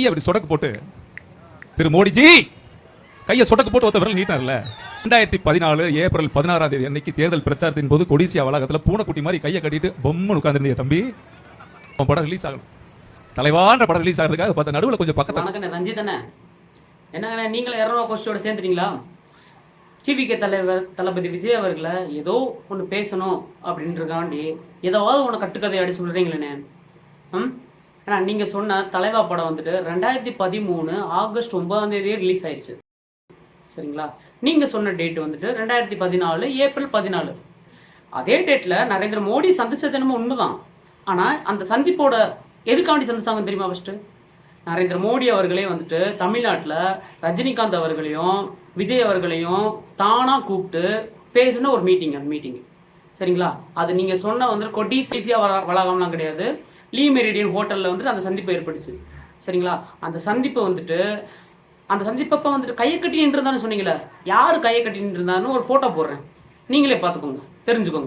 அப்படி சொடக்கு போட்டு திரு மோடிஜி கையை சொடக்கு போட்டு ஒருத்த விரல் நீட்டார்ல. 2014 ஏப்ரல் 16ஆம் தேதி அன்னைக்கு தேர்தல் பிரச்சாரத்தின் போது கொடிசியா வளாகத்தில் பூனைக்குட்டி மாதிரி கையை கட்டிட்டு பொம்முன்னு உட்கார்ந்துருந்தீங்க தம்பி. படம் ரிலீஸ் ஆகணும், தலைவான்ற படம் ரிலீஸ் ஆகிறதுக்காக பார்த்த நடுவில் கொஞ்சம் பக்கத்தில் ரஞ்சித் தானே என்னங்க நீங்களும் 200 கோஷ்டியோட சேர்ந்துட்டீங்களா? டிவிகே தலைவர் தளபதி விஜய் அவர்களை ஏதோ ஒன்று பேசணும் அப்படின்றக்காண்டி ஏதாவது ஒன்று கட்டுக்கதை அடி சொல்கிறீங்களேண்ணே. ஏன்னா நீங்கள் சொன்ன தலைவா படம் வந்துட்டு 2013 ஆகஸ்ட் 9ஆம் தேதியே ரிலீஸ் ஆயிடுச்சு சரிங்களா? நீங்கள் சொன்ன டேட் வந்துட்டு 2014 ஏப்ரல் 14. அதே டேட்டில் நரேந்திர மோடி சந்திச்சது என்னமோ உண்மைதான். ஆனால் அந்த சந்திப்போட எதுக்காண்டி சந்திச்சாங்கன்னு தெரியுமா? ஃபஸ்ட்டு நரேந்திர மோடி அவர்களே வந்துட்டு தமிழ்நாட்டில் ரஜினிகாந்த் அவர்களையும் விஜய் அவர்களையும் தானாக கூப்பிட்டு பேசின ஒரு மீட்டிங். அந்த மீட்டிங் சரிங்களா? அது நீங்கள் சொன்ன வந்துட்டு கொடிசியா வளாகம்லாம் கிடையாது, லீ மெரிடியன் ஹோட்டலில் வந்துட்டு அந்த சந்திப்பு ஏற்பட்டுச்சு சரிங்களா? அந்த சந்திப்பை வந்துட்டு அந்த சந்திப்பப்போ வந்துட்டு கையை கட்டி நின்றுருந்தான்னு சொன்னீங்களே, யார் கையை கட்டி நின்றுருந்தான்னு ஒரு ஃபோட்டோ போடுறேன், நீங்களே பார்த்துக்கோங்க, தெரிஞ்சுக்கோங்க.